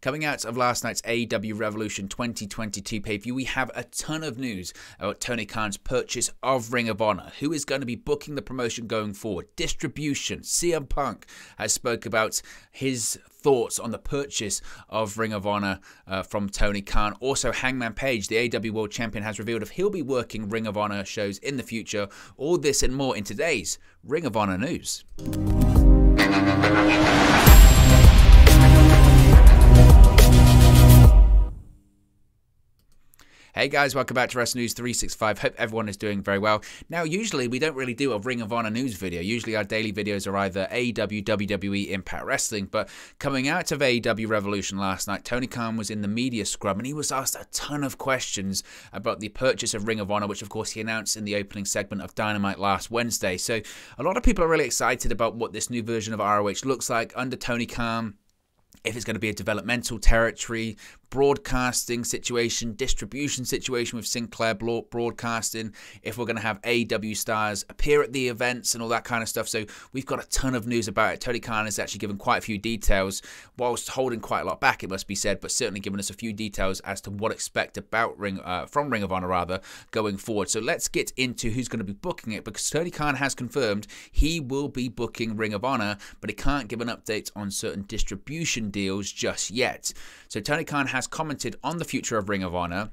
Coming out of last night's AEW Revolution 2022 pay-per-view, we have a ton of news about Tony Khan's purchase of Ring of Honor, who is going to be booking the promotion going forward, distribution. CM Punk has spoke about his thoughts on the purchase of Ring of Honor from Tony Khan. Also, Hangman Page, the AEW World Champion, has revealed if he'll be working Ring of Honor shows in the future. All this and more in today's Ring of Honor news. Hey guys, welcome back to Wrestling News 365. Hope everyone is doing very well. Now, usually we don't really do a Ring of Honor news video. Usually our daily videos are either AEW, WWE, Impact Wrestling. But coming out of AEW Revolution last night, Tony Khan was in the media scrum and he was asked a ton of questions about the purchase of Ring of Honor, which of course he announced in the opening segment of Dynamite last Wednesday. So a lot of people are really excited about what this new version of ROH looks like under Tony Khan. If it's going to be a developmental territory, broadcasting situation, distribution situation with Sinclair Broadcasting, if we're going to have AEW stars appear at the events and all that kind of stuff. So we've got a ton of news about it. Tony Khan has actually given quite a few details, whilst holding quite a lot back, it must be said, but certainly given us a few details as to what to expect about from Ring of Honor going forward. So let's get into who's going to be booking it, because Tony Khan has confirmed he will be booking Ring of Honor, but he can't give an update on certain distribution deals just yet. So Tony Khan has commented on the future of Ring of Honor.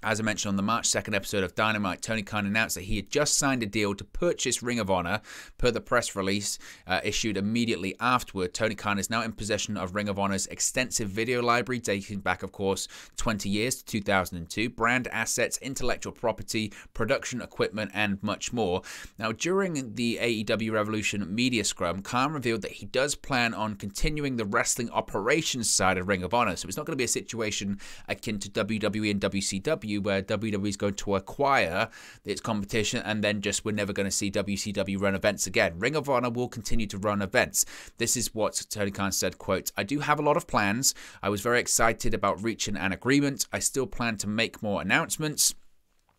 As I mentioned on the March 2nd episode of Dynamite, Tony Khan announced that he had just signed a deal to purchase Ring of Honor. Per the press release issued immediately afterward, Tony Khan is now in possession of Ring of Honor's extensive video library, dating back, of course, 20 years to 2002, brand assets, intellectual property, production equipment, and much more. Now, during the AEW Revolution media scrum, Khan revealed that he does plan on continuing the wrestling operations side of Ring of Honor. So it's not going to be a situation akin to WWE and WCW, where WWE is going to acquire its competition and then just we're never going to see WCW run events again. Ring of Honor will continue to run events. This is what Tony Khan said, quote, "I do have a lot of plans. I was very excited about reaching an agreement. I still plan to make more announcements.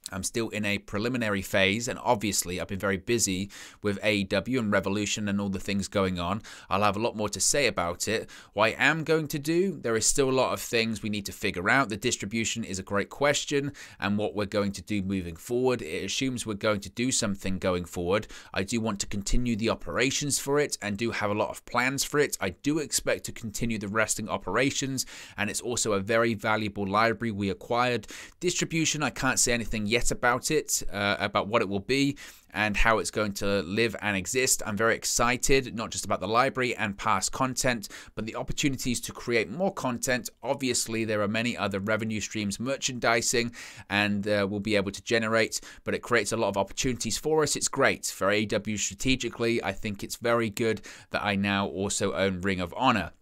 I'm still in a preliminary phase, and obviously I've been very busy with AEW and Revolution and all the things going on. I'll have a lot more to say about it. What I am going to do, there is still a lot of things we need to figure out. The distribution is a great question, and what we're going to do moving forward. It assumes we're going to do something going forward. I do want to continue the operations for it and do have a lot of plans for it. I do expect to continue the wrestling operations, and it's also a very valuable library we acquired. Distribution, I can't say anything yet about it, about what it will be and how it's going to live and exist. I'm very excited, not just about the library and past content, but the opportunities to create more content. Obviously, there are many other revenue streams, merchandising, and we'll be able to generate, but it creates a lot of opportunities for us. It's great for AEW strategically. I think it's very good that I now also own Ring of Honor.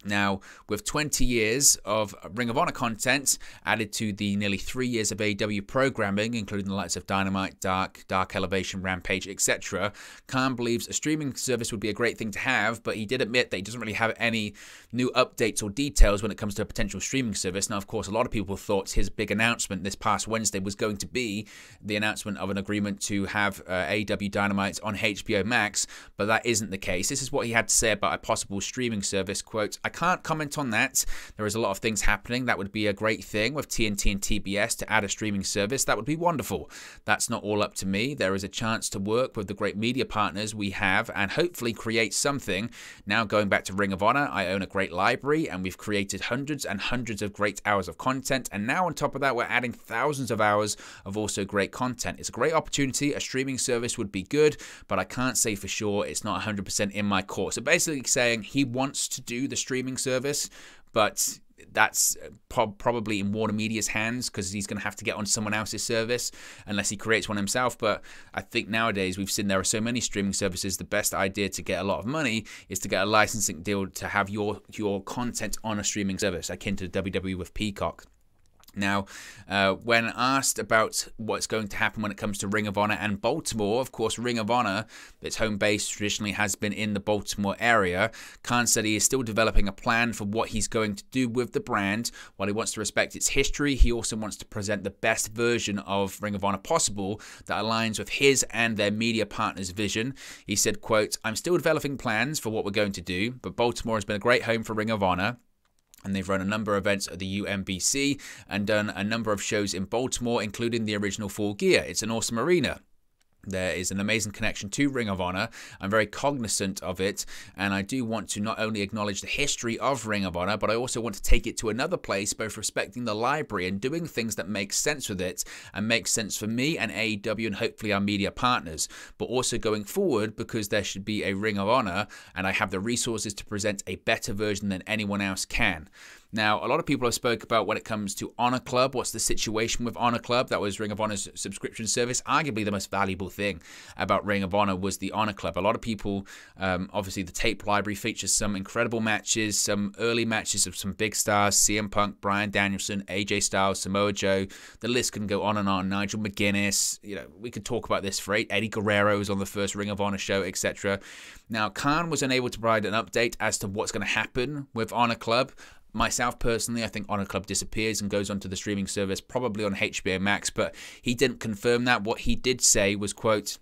Now, with 20 years of Ring of Honor content added to the nearly 3 years of AEW programming, including the likes of Dynamite, Dark Elevation, Rampage, etc., Khan believes a streaming service would be a great thing to have, but he did admit that he doesn't really have any new updates or details when it comes to a potential streaming service. Now, of course, a lot of people thought his big announcement this past Wednesday was going to be the announcement of an agreement to have AEW Dynamite on HBO Max, but that isn't the case. This is what he had to say about a possible streaming service, quote, "I can't comment on that. There is a lot of things happening. That would be a great thing with TNT and TBS to add a streaming service. That would be wonderful. That's not all up to me. There is a chance to work with the great media partners we have and hopefully create something. Now, going back to Ring of Honor, I own a great library and we've created hundreds and hundreds of great hours of content. And now on top of that, we're adding thousands of hours of also great content. It's a great opportunity. A streaming service would be good, but I can't say for sure. It's not 100% in my court." So basically saying he wants to do the streaming service, but that's probably in Warner Media's hands because he's going to have to get on someone else's service unless he creates one himself. But I think nowadays we've seen there are so many streaming services, the best idea to get a lot of money is to get a licensing deal to have your content on a streaming service, akin to WWE with Peacock. Now, when asked about what's going to happen when it comes to Ring of Honor and Baltimore, of course, Ring of Honor, its home base traditionally has been in the Baltimore area. Khan said he is still developing a plan for what he's going to do with the brand. While he wants to respect its history, he also wants to present the best version of Ring of Honor possible that aligns with his and their media partners' vision. He said, quote, "I'm still developing plans for what we're going to do, but Baltimore has been a great home for Ring of Honor. And they've run a number of events at the UMBC and done a number of shows in Baltimore, including the original Full Gear. It's an awesome arena. There is an amazing connection to Ring of Honor. I'm very cognizant of it, and I do want to not only acknowledge the history of Ring of Honor, but I also want to take it to another place, both respecting the library and doing things that make sense with it and make sense for me and AEW and hopefully our media partners, but also going forward because there should be a Ring of Honor, and I have the resources to present a better version than anyone else can. Now, a lot of people have spoke about when it comes to Honor Club, what's the situation with Honor Club? That was Ring of Honor's subscription service. Arguably the most valuable thing about Ring of Honor was the Honor Club. A lot of people, obviously the tape library features some incredible matches, some early matches of some big stars, CM Punk, Bryan Danielson, AJ Styles, Samoa Joe. The list can go on and on. Nigel McGuinness, we could talk about this for 8. Eddie Guerrero was on the first Ring of Honor show, etc. Now, Khan was unable to provide an update as to what's going to happen with Honor Club. Myself personally, I think Honor Club disappears and goes onto the streaming service, probably on HBO Max, but he didn't confirm that. What he did say was, quote,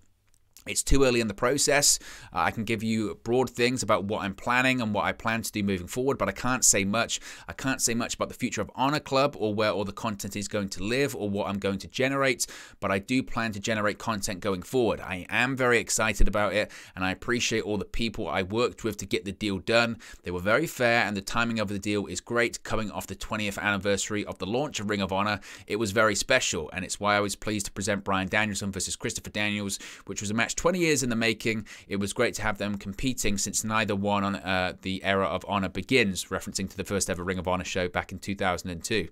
"It's too early in the process. I can give you broad things about what I'm planning and what I plan to do moving forward, but I can't say much. I can't say much about the future of Honor Club or where all the content is going to live or what I'm going to generate, but I do plan to generate content going forward. I am very excited about it, and I appreciate all the people I worked with to get the deal done. They were very fair, and the timing of the deal is great. Coming off the 20th anniversary of the launch of Ring of Honor, it was very special, and it's why I was pleased to present Bryan Danielson versus Christopher Daniels, which was a match 20 years in the making. It was great to have them competing since neither one on the era of Honor begins, referencing to the first ever Ring of Honor show back in 2002.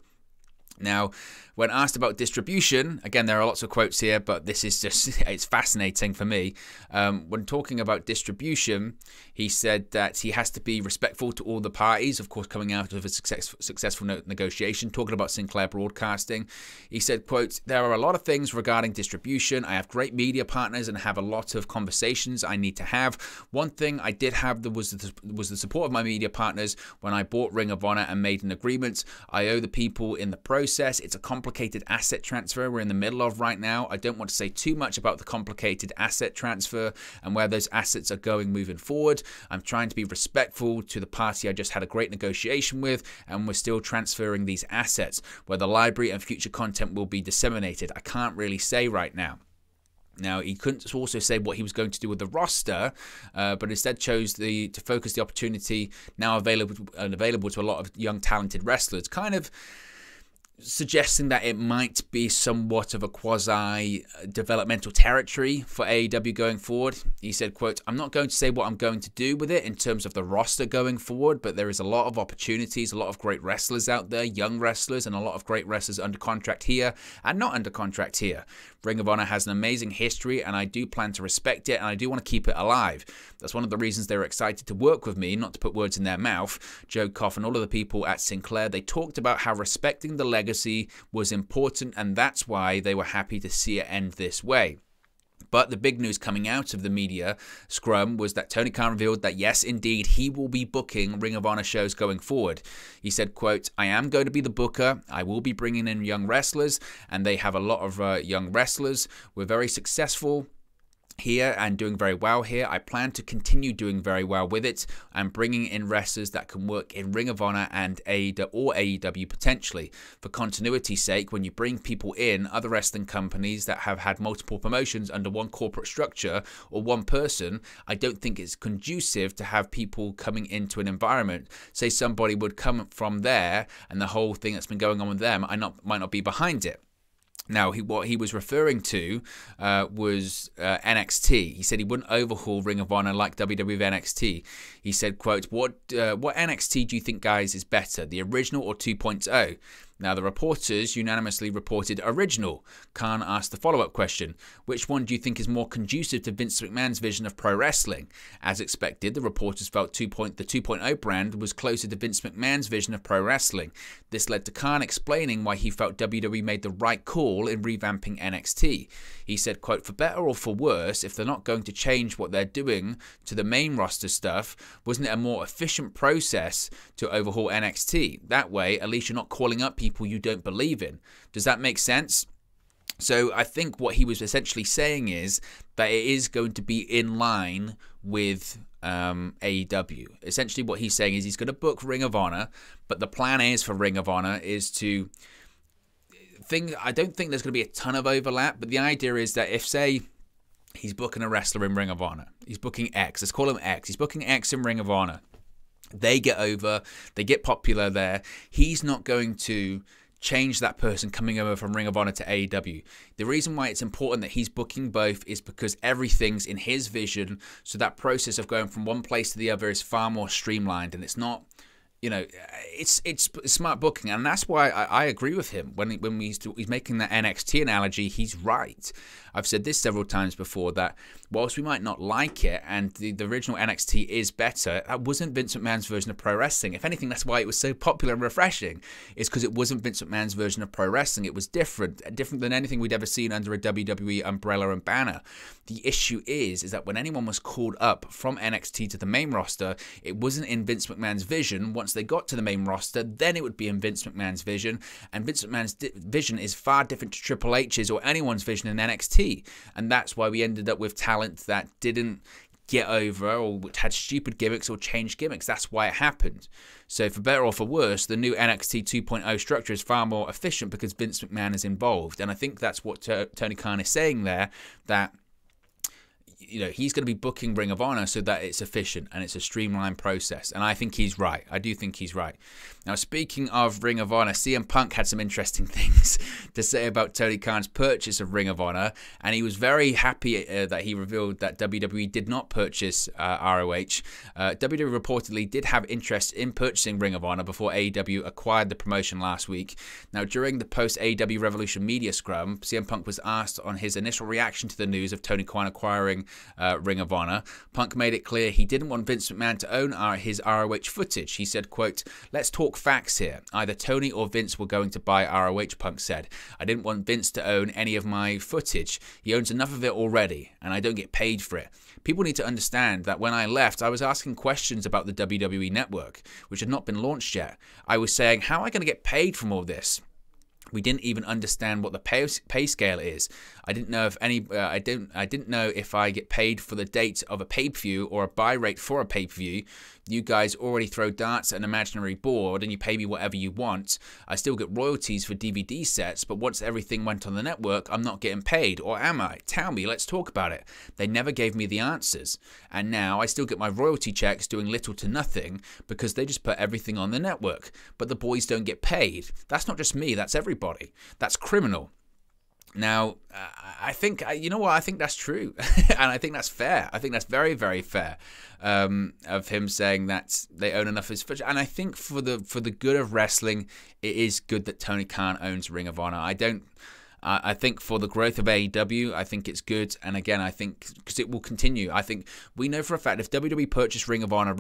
Now, when asked about distribution, again, there are lots of quotes here, but this is just, it's fascinating for me. When talking about distribution, he said that he has to be respectful to all the parties, of course, coming out of a successful negotiation, talking about Sinclair Broadcasting. He said, quote, "There are a lot of things regarding distribution. I have great media partners and have a lot of conversations I need to have. One thing I did have was the support of my media partners when I bought Ring of Honor and made an agreement. I owe the people in the process. It's a complicated asset transfer we're in the middle of right now. I don't want to say too much about the complicated asset transfer and where those assets are going moving forward. I'm trying to be respectful to the party I just had a great negotiation with, and we're still transferring these assets. Where the library and future content will be disseminated, I can't really say right now." Now, he couldn't also say what he was going to do with the roster, but instead chose to focus the opportunity now available to a lot of young, talented wrestlers, kind of suggesting that it might be somewhat of a quasi-developmental territory for AEW going forward. He said, quote, "I'm not going to say what I'm going to do with it in terms of the roster going forward, but there is a lot of opportunities, a lot of great wrestlers out there, young wrestlers, and a lot of great wrestlers under contract here and not under contract here. Ring of Honor has an amazing history, and I do plan to respect it, and I do want to keep it alive. That's one of the reasons they were excited to work with me, not to put words in their mouth. Joe Koff and all of the people at Sinclair, they talked about how respecting the legacy was important, and that's why they were happy to see it end this way." But the big news coming out of the media scrum was that Tony Khan revealed that yes, indeed, he will be booking Ring of Honor shows going forward. He said, quote, "I am going to be the booker. I will be bringing in young wrestlers, and they have a lot of young wrestlers. We're very successful here and doing very well here. I plan to continue doing very well with it and bringing in wrestlers that can work in Ring of Honor and AEW potentially. For continuity's sake, when you bring people in, other wrestling companies that have had multiple promotions under one corporate structure or one person, I don't think it's conducive to have people coming into an environment. Say somebody would come from there and the whole thing that's been going on with them might not be behind it." Now, what he was referring to was NXT. He said he wouldn't overhaul Ring of Honor like WWE NXT. He said, quote, what NXT do you think, guys, is better, the original or 2.0? Now, the reporters unanimously reported original. Khan asked the follow-up question, which one do you think is more conducive to Vince McMahon's vision of pro wrestling? As expected, the reporters felt the 2.0 brand was closer to Vince McMahon's vision of pro wrestling. This led to Khan explaining why he felt WWE made the right call in revamping NXT. He said, quote, "For better or for worse, if they're not going to change what they're doing to the main roster stuff, wasn't it a more efficient process to overhaul NXT? That way, at least you're not calling up people you don't believe in." Does that make sense? So I think what he was essentially saying is that it is going to be in line with AEW. Essentially what he's saying is he's going to book Ring of Honor, but the plan is for Ring of Honor is to I don't think there's going to be a ton of overlap, but the idea is that if, say, he's booking a wrestler in Ring of Honor, he's booking X, let's call him X, he's booking X in Ring of Honor, they get over, they get popular there, he's not going to change that person coming over from Ring of Honor to AEW. The reason why it's important that he's booking both is because everything's in his vision, so that process of going from one place to the other is far more streamlined, and it's not, you know, it's smart booking, and that's why I agree with him when he's making that NXT analogy. He's right. I've said this several times before, that whilst we might not like it, and the original NXT is better, that wasn't Vince McMahon's version of pro wrestling. If anything, that's why it was so popular and refreshing, is because it wasn't Vince McMahon's version of pro wrestling. It was different than anything we'd ever seen under a WWE umbrella and banner. The issue is that when anyone was called up from NXT to the main roster, it wasn't in Vince McMahon's vision. Once they got to the main roster, then it would be in Vince McMahon's vision, and Vince McMahon's vision is far different to Triple H's or anyone's vision in NXT. And that's why we ended up with talent that didn't get over, or had stupid gimmicks or changed gimmicks. That's why it happened. So for better or for worse, the new NXT 2.0 structure is far more efficient because Vince McMahon is involved. And I think that's what Tony Khan is saying there, that, you know, he's going to be booking Ring of Honor so that it's efficient and it's a streamlined process. And I think he's right. I do think he's right. Now, speaking of Ring of Honor, CM Punk had some interesting things to say about Tony Khan's purchase of Ring of Honor. And he was very happy that he revealed that WWE did not purchase ROH. WWE reportedly did have interest in purchasing Ring of Honor before AEW acquired the promotion last week. Now, during the post-AEW Revolution media scrum, CM Punk was asked on his initial reaction to the news of Tony Khan acquiring Ring of Honor. Punk made it clear he didn't want Vince McMahon to own his ROH footage. He said, quote, "Let's talk facts here. Either Tony or Vince were going to buy ROH," Punk said. "I didn't want Vince to own any of my footage. He owns enough of it already, and I don't get paid for it. People need to understand that when I left, I was asking questions about the WWE Network, which had not been launched yet. I was saying, how am I going to get paid from all this? We didn't even understand what the pay scale is. I didn't know if I didn't know if I get paid for the date of a pay-per-view or a buy rate for a pay-per-view. You guys already throw darts at an imaginary board and you pay me whatever you want. I still get royalties for DVD sets, but once everything went on the network, I'm not getting paid. Or am I? Tell me, let's talk about it." They never gave me the answers. And now I still get my royalty checks doing little to nothing because they just put everything on the network. But the boys don't get paid. That's not just me, that's everybody. That's criminal. Now, I think, you know what, I think that's true. And I think that's fair. I think that's very, very fair of him saying that they own enough of his footage. And I think for the good of wrestling, it is good that Tony Khan owns Ring of Honor. I think for the growth of AEW, I think it's good. And again, I think because it will continue. I think we know for a fact if WWE purchased Ring of Honor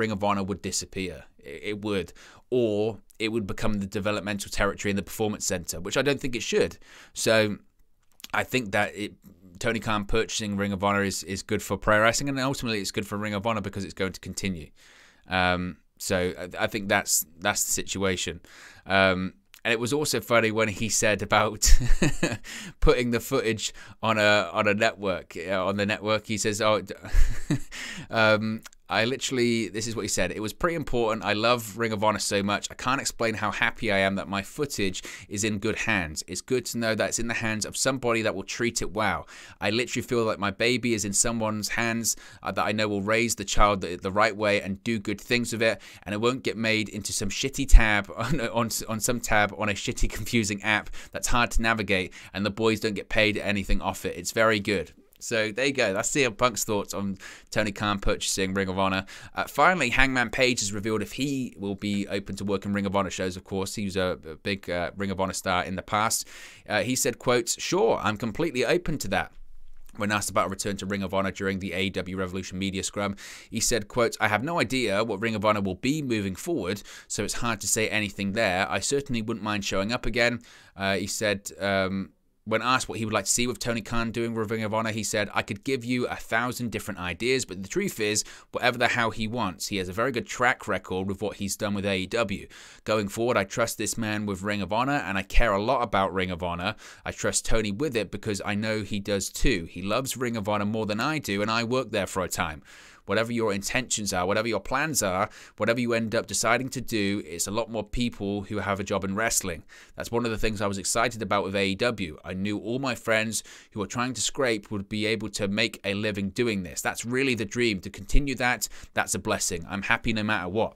would disappear. It would. Or it would become the developmental territory in the Performance Center, which I don't think it should. So I think that Tony Khan purchasing Ring of Honor is good for pro wrestling, and ultimately it's good for Ring of Honor because it's going to continue. So I think that's the situation. And it was also funny when he said about putting the footage on a network. On the network, he says, "Oh, this is what he said. It was pretty important. I love Ring of Honor so much. I can't explain how happy I am that my footage is in good hands. It's good to know that it's in the hands of somebody that will treat it well. I literally feel like my baby is in someone's hands that I know will raise the child the right way and do good things with it, and it won't get made into some shitty tab on some tab on a shitty, confusing app that's hard to navigate, and the boys don't get paid anything off it. It's very good." So there you go. That's CM Punk's thoughts on Tony Khan purchasing Ring of Honor. Finally, Hangman Page has revealed if he will be open to working Ring of Honor shows. Of course, he was a big Ring of Honor star in the past. He said, quote, "Sure, I'm completely open to that." When asked about a return to Ring of Honor during the AEW Revolution media scrum, he said, quote, "I have no idea what Ring of Honor will be moving forward, so it's hard to say anything there. I certainly wouldn't mind showing up again." He said, when asked what he would like to see with Tony Khan doing with Ring of Honor, he said, "I could give you 1,000 different ideas, but the truth is, whatever the hell he wants. He has a very good track record with what he's done with AEW. Going forward, I trust this man with Ring of Honor, and I care a lot about Ring of Honor. I trust Tony with it because I know he does too. He loves Ring of Honor more than I do, and I worked there for a time. whatever your intentions are, whatever your plans are, whatever you end up deciding to do, it's a lot more people who have a job in wrestling. That's one of the things I was excited about with AEW. I knew all my friends who were trying to scrape would be able to make a living doing this. That's really the dream. To continue that, that's a blessing. I'm happy no matter what.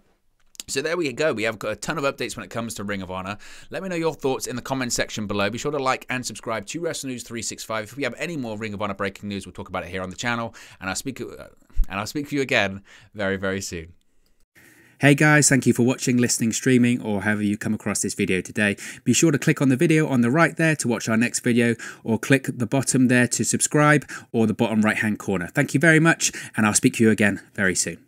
So there we go. We have got a ton of updates when it comes to Ring of Honor. Let me know your thoughts in the comment section below. Be sure to like and subscribe to Wrestle News 365. If we have any more Ring of Honor breaking news, we'll talk about it here on the channel. And I'll speak to you again very, very soon. Hey guys, thank you for watching, listening, streaming, or however you come across this video today. Be sure to click on the video on the right there to watch our next video, or click the bottom there to subscribe, or the bottom right hand corner. Thank you very much, and I'll speak to you again very soon.